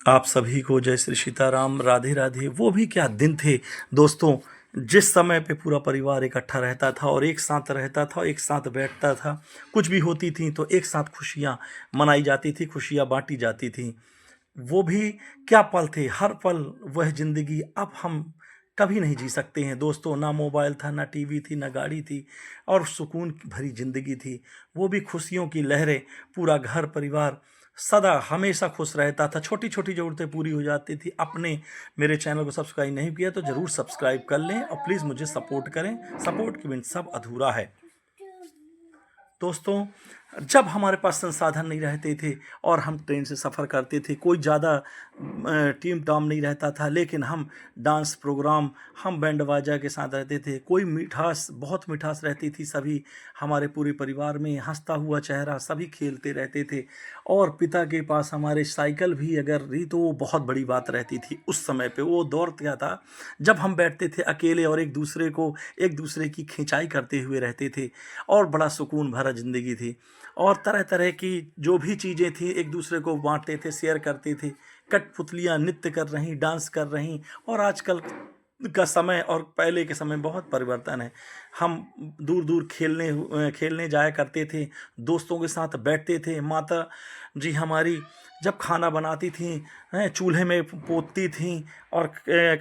आप सभी को जय श्री सीताराम, राधे राधे। वो भी क्या दिन थे दोस्तों, जिस समय पे पूरा परिवार इकट्ठा रहता था और एक साथ रहता था, एक साथ बैठता था। कुछ भी होती थी तो एक साथ खुशियाँ मनाई जाती थी, खुशियाँ बांटी जाती थी। वो भी क्या पल थे, हर पल वह जिंदगी अब हम कभी नहीं जी सकते हैं दोस्तों। ना मोबाइल था, ना टीवी थी, ना गाड़ी थी, और सुकून भरी जिंदगी थी। वो भी खुशियों की लहरें, पूरा घर परिवार सदा हमेशा खुश रहता था। छोटी छोटी ज़रूरतें पूरी हो जाती थी। आपने मेरे चैनल को सब्सक्राइब नहीं किया तो ज़रूर सब्सक्राइब कर लें और प्लीज़ मुझे सपोर्ट करें। सपोर्ट के बिन सब अधूरा है दोस्तों। जब हमारे पास संसाधन नहीं रहते थे और हम ट्रेन से सफ़र करते थे, कोई ज़्यादा टीम टाम नहीं रहता था, लेकिन हम डांस प्रोग्राम, हम बैंड बाजा के साथ रहते थे। कोई मिठास, बहुत मिठास रहती थी। सभी हमारे पूरे परिवार में हंसता हुआ चेहरा, सभी खेलते रहते थे। और पिता के पास हमारे साइकिल भी अगर रही तो वो बहुत बड़ी बात रहती थी उस समय पे। वो दौर क्या था जब हम बैठते थे अकेले और एक दूसरे की खिंचाई करते हुए रहते थे, और बड़ा सुकून भरा ज़िंदगी थी। और तरह तरह की जो भी चीज़ें थी एक दूसरे को बांटते थे, शेयर करते थे। कठपुतलियाँ नृत्य कर रही, डांस कर रही। और आजकल का समय और पहले के समय बहुत परिवर्तन है। हम दूर दूर खेलने जाया करते थे, दोस्तों के साथ बैठते थे। माता जी हमारी जब खाना बनाती थी, चूल्हे में पोतती थी और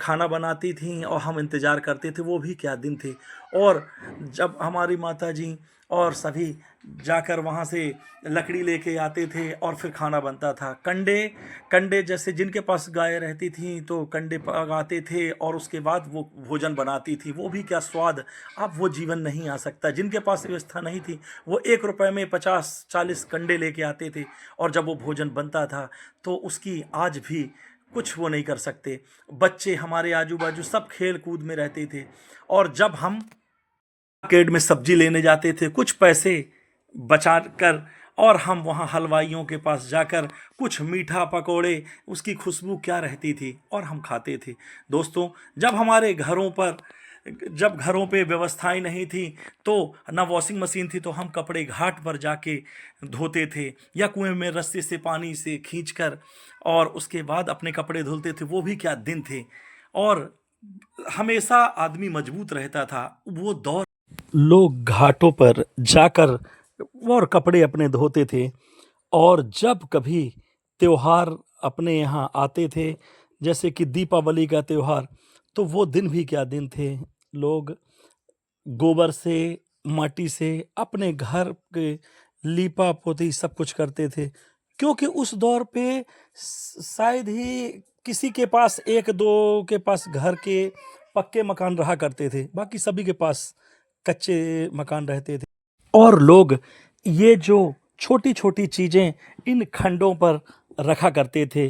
खाना बनाती थी और हम इंतज़ार करते थे। वो भी क्या दिन थे। और जब हमारी माता जी और सभी जाकर वहाँ से लकड़ी लेके आते थे और फिर खाना बनता था। कंडे कंडे जैसे जिनके पास गाय रहती थी तो कंडे पकाते थे और उसके बाद वो भोजन बनाती थी। वो भी क्या स्वाद, अब वो जीवन नहीं आ सकता। जिनके पास व्यवस्था नहीं थी वो 1 रुपए में 50-40 कंडे लेके आते थे, और जब वो भोजन बनता था तो उसकी आज भी कुछ वो नहीं कर सकते। बच्चे हमारे आजू बाजू सब खेल कूद में रहते थे। और जब हम मार्केट में सब्जी लेने जाते थे कुछ पैसे बचा कर, और हम वहाँ हलवाइयों के पास जाकर कुछ मीठा पकोड़े, उसकी खुशबू क्या रहती थी, और हम खाते थे दोस्तों। जब घरों पे व्यवस्थाएं नहीं थी तो ना वॉशिंग मशीन थी, तो हम कपड़े घाट पर जाके धोते थे या कुएं में रस्सी से पानी से खींचकर, और उसके बाद अपने कपड़े धुलते थे। वो भी क्या दिन थे। और हमेशा आदमी मजबूत रहता था। वो दौर लोग घाटों पर जाकर और कपड़े अपने धोते थे। और जब कभी त्योहार अपने यहाँ आते थे, जैसे कि दीपावली का त्योहार, तो वो दिन भी क्या दिन थे। लोग गोबर से, माटी से अपने घर के लीपा पोती सब कुछ करते थे, क्योंकि उस दौर पे शायद ही किसी के पास, एक दो के पास घर के पक्के मकान रहा करते थे, बाकी सभी के पास कच्चे मकान रहते थे। और लोग ये जो छोटी छोटी चीजें इन खंडों पर रखा करते थे।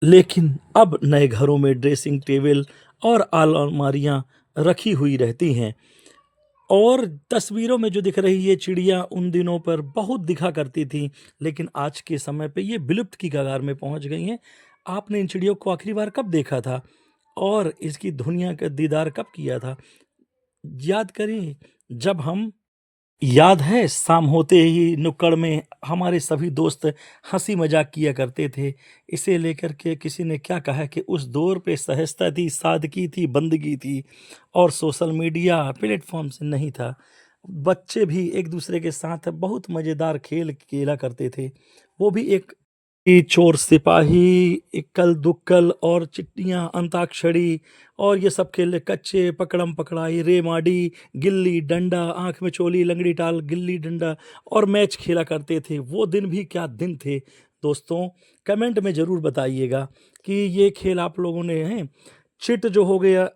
लेकिन अब नए घरों में ड्रेसिंग टेबल और अलमारियां रखी हुई रहती हैं। और तस्वीरों में जो दिख रही ये चिड़िया उन दिनों पर बहुत दिखा करती थी, लेकिन आज के समय पे ये विलुप्त की कगार में पहुंच गई हैं। आपने इन चिड़ियों को आखिरी बार कब देखा था, और इसकी दुनिया का दीदार कब किया था? याद करें। जब हम याद है शाम होते ही नुक्कड़ में हमारे सभी दोस्त हंसी मजाक किया करते थे। इसे लेकर के किसी ने क्या कहा कि उस दौर पे सहजता थी, सादगी थी, बंदगी थी, और सोशल मीडिया प्लेटफॉर्म से नहीं था। बच्चे भी एक दूसरे के साथ बहुत मज़ेदार खेल खेला करते थे। वो भी एक ये चोर सिपाही, इक्कल दुक्कल और चिट्टियां, अंताक्षरी, और ये सब खेल, कच्चे पकड़म पकड़ाई, रेमाडी, गिल्ली डंडा, आंख में चोली, लंगड़ी टाल, गिल्ली डंडा, और मैच खेला करते थे। वो दिन भी क्या दिन थे दोस्तों। कमेंट में ज़रूर बताइएगा कि ये खेल आप लोगों ने हैं। चिट जो हो गया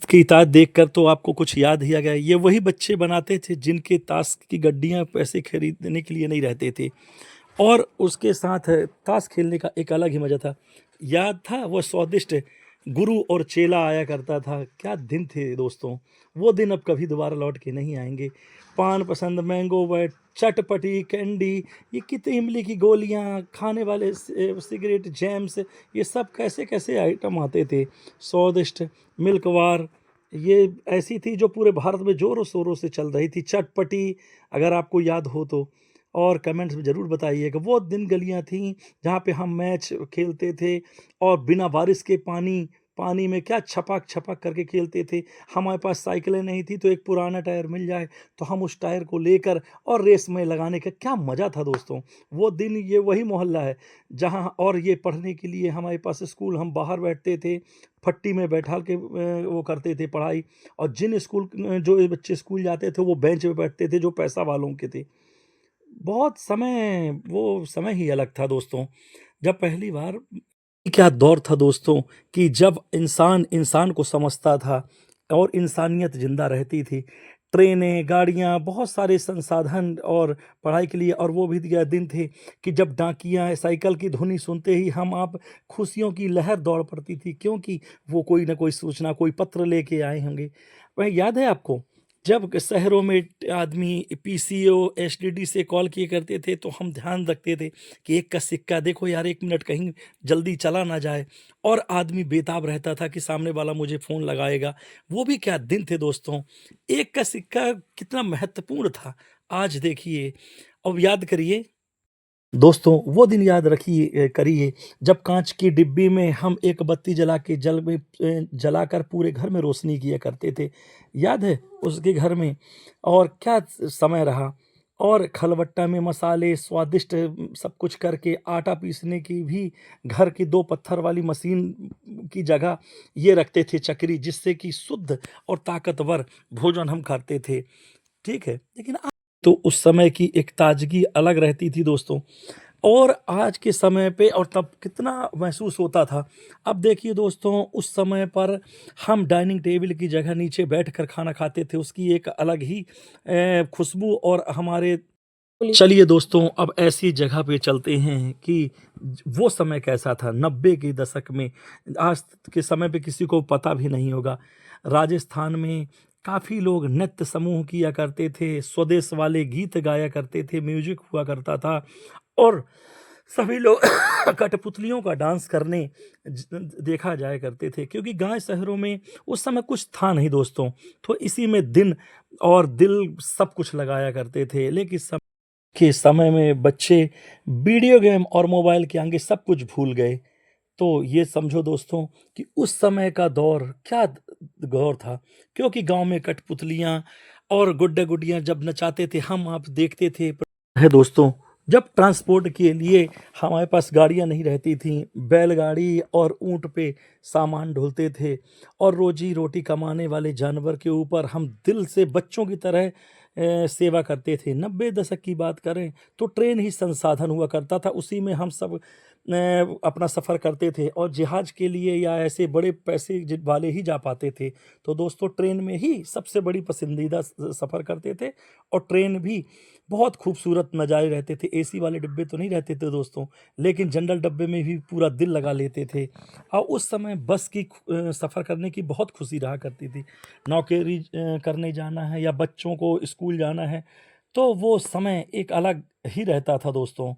की ताश देखकर तो आपको कुछ याद ही आ गया। ये वही बच्चे बनाते थे जिनके ताश की गड्डियां पैसे खरीदने के लिए नहीं रहते थे, और उसके साथ ताश खेलने का एक अलग ही मज़ा था। याद था वो स्वादिष्ट गुरु और चेला आया करता था। क्या दिन थे दोस्तों। वो दिन अब कभी दोबारा लौट के नहीं आएंगे। पान पसंद, मैंगो बैट, चटपटी कैंडी, ये कितनी इमली की गोलियां, खाने वाले सिगरेट, जैम्स, ये सब कैसे कैसे आइटम आते थे स्वादिष्ट। मिल्कवार, ये ऐसी थी जो पूरे भारत में ज़ोरों शोरों से चल रही थी। चटपटी, अगर आपको याद हो तो। और कमेंट्स में ज़रूर बताइएगा। वो दिन गलियाँ थीं जहाँ पे हम मैच खेलते थे और बिना बारिश के पानी में क्या छपाक-छपाक करके खेलते थे। हमारे पास साइकिलें नहीं थी तो एक पुराना टायर मिल जाए तो हम उस टायर को लेकर और रेस में लगाने का क्या मज़ा था दोस्तों। वो दिन ये वही मोहल्ला है जहाँ और ये पढ़ने के लिए हमारे पास स्कूल हम बाहर बैठते थे, फट्टी में बैठा के वो करते थे पढ़ाई और जो बच्चे स्कूल जाते थे वो बेंच पे बैठते थे जो पैसा वालों के थे। बहुत समय वो समय ही अलग था दोस्तों। जब पहली बार क्या दौर था दोस्तों कि जब इंसान इंसान को समझता था और इंसानियत ज़िंदा रहती थी। ट्रेनें, गाड़ियाँ, बहुत सारे संसाधन और पढ़ाई के लिए और वो भी दिया दिन थे कि जब डाकिया साइकिल की धुनी सुनते ही हम आप खुशियों की लहर दौड़ पड़ती थी क्योंकि वो कोई न कोई सूचना, कोई पत्र लेके आए होंगे। वह याद है आपको? जब शहरों में आदमी पीसीओ, एसटीडी से कॉल किए करते थे तो हम ध्यान रखते थे कि एक का सिक्का देखो यार 1 मिनट कहीं जल्दी चला ना जाए और आदमी बेताब रहता था कि सामने वाला मुझे फ़ोन लगाएगा। वो भी क्या दिन थे दोस्तों। 1 का सिक्का कितना महत्वपूर्ण था। आज देखिए, अब याद करिए दोस्तों वो दिन याद करिए जब काँच की डिब्बी में हम एक बत्ती जला के जलाकर पूरे घर में रोशनी किया करते थे। याद है उसके घर में? और क्या समय रहा। और खलबट्टा में मसाले स्वादिष्ट सब कुछ करके आटा पीसने की भी घर की 2 पत्थर वाली मशीन की जगह ये रखते थे चक्री जिससे कि शुद्ध और ताकतवर भोजन हम करते थे। ठीक है? लेकिन तो उस समय की एक ताज़गी अलग रहती थी दोस्तों। और आज के समय पे और तब कितना महसूस होता था। अब देखिए दोस्तों उस समय पर हम डाइनिंग टेबल की जगह नीचे बैठकर खाना खाते थे, उसकी एक अलग ही खुशबू और हमारे चलिए दोस्तों अब ऐसी जगह पे चलते हैं कि वो समय कैसा था 90 के दशक में। आज के समय पे किसी को पता भी नहीं होगा। राजस्थान में काफ़ी लोग नृत्य समूह किया करते थे, स्वदेश वाले गीत गाया करते थे, म्यूजिक हुआ करता था और सभी लोग कठपुतलियों का डांस करने देखा जाया करते थे क्योंकि गांव शहरों में उस समय कुछ था नहीं दोस्तों। तो इसी में दिन और दिल सब कुछ लगाया करते थे। लेकिन के समय में बच्चे वीडियो गेम और मोबाइल के आगे सब कुछ भूल गए। तो ये समझो दोस्तों कि उस समय का दौर क्या दौर था क्योंकि गांव में कठपुतलियां और गुड्डा-गुडियां जब नचाते थे हम आप देखते थे। है दोस्तों जब ट्रांसपोर्ट के लिए हमारे पास गाड़ियां नहीं रहती थीं, बैलगाड़ी और ऊँट पे सामान ढोते थे और रोजी-रोटी कमाने वाले जानवर के ऊपर हम दिल से बच्चों की तरह सेवा करते थे। 90 दशक की बात करें तो ट्रेन ही संसाधन हुआ करता था, उसी में हम सब अपना सफ़र करते थे और जहाज़ के लिए या ऐसे बड़े पैसे वाले ही जा पाते थे। तो दोस्तों ट्रेन में ही सबसे बड़ी पसंदीदा सफ़र करते थे और ट्रेन भी बहुत खूबसूरत नज़ारे रहते थे। एसी वाले डिब्बे तो नहीं रहते थे दोस्तों, लेकिन जनरल डब्बे में भी पूरा दिल लगा लेते थे और उस समय बस की सफ़र करने की बहुत खुशी रहा करती थी। नौकरी करने जाना है या बच्चों को स्कूल जाना है, तो वो समय एक अलग ही रहता था दोस्तों।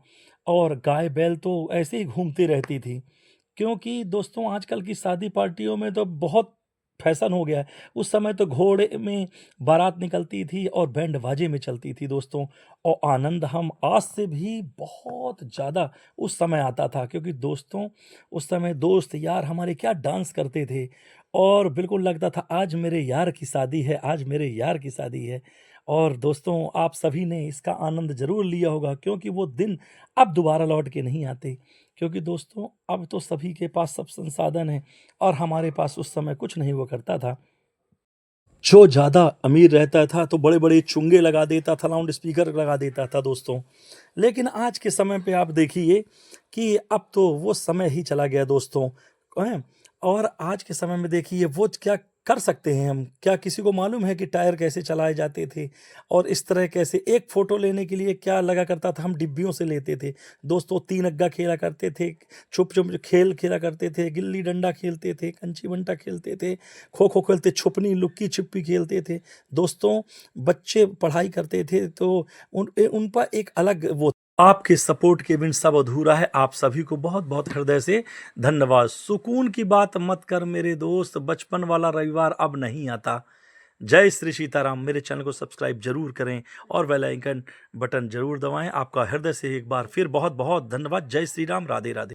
और गाय बैल तो ऐसे ही घूमती रहती थी क्योंकि दोस्तों आजकल की शादी पार्टियों में तो बहुत फैशन हो गया है। उस समय तो घोड़े में बारात निकलती थी और बैंड बाजे में चलती थी दोस्तों और आनंद हम आज से भी बहुत ज़्यादा उस समय आता था क्योंकि दोस्तों उस समय दोस्त यार हमारे क्या डांस करते थे और बिल्कुल लगता था आज मेरे यार की शादी है, आज मेरे यार की शादी है। और दोस्तों आप सभी ने इसका आनंद ज़रूर लिया होगा क्योंकि वो दिन अब दोबारा लौट के नहीं आते क्योंकि दोस्तों अब तो सभी के पास सब संसाधन हैं और हमारे पास उस समय कुछ नहीं हुआ करता था। जो ज़्यादा अमीर रहता था तो बड़े-बड़े चुंगे लगा देता था, लाउड स्पीकर लगा देता था दोस्तों। लेकिन आज के समय पे आप देखिए कि अब तो वो समय ही चला गया दोस्तों, हैं? और आज के समय में देखिए वो क्या कर सकते हैं हम? क्या किसी को मालूम है कि टायर कैसे चलाए जाते थे? और इस तरह कैसे एक फ़ोटो लेने के लिए क्या लगा करता था, हम डिब्बियों से लेते थे। दोस्तों तीन अग्गा खेला करते थे, छुप-छुप खेल खेला करते थे, गिल्ली-डंडा खेलते थे, कंची-बंटा खेलते थे, खो-खो खेलते, छुपनी, लुक्की-छिपी खेलते थे। दोस्तों बच्चे पढ़ाई करते थे तो उन पर एक अलग वो आपके सपोर्ट के बिन सब अधूरा है। आप सभी को बहुत-बहुत हृदय से धन्यवाद। सुकून की बात मत कर मेरे दोस्त, बचपन वाला रविवार अब नहीं आता। जय श्री सीताराम। मेरे चैनल को सब्सक्राइब जरूर करें और बेल आइकन बटन जरूर दबाएं। आपका हृदय से एक बार फिर बहुत बहुत धन्यवाद। जय श्री राम, राधे राधे।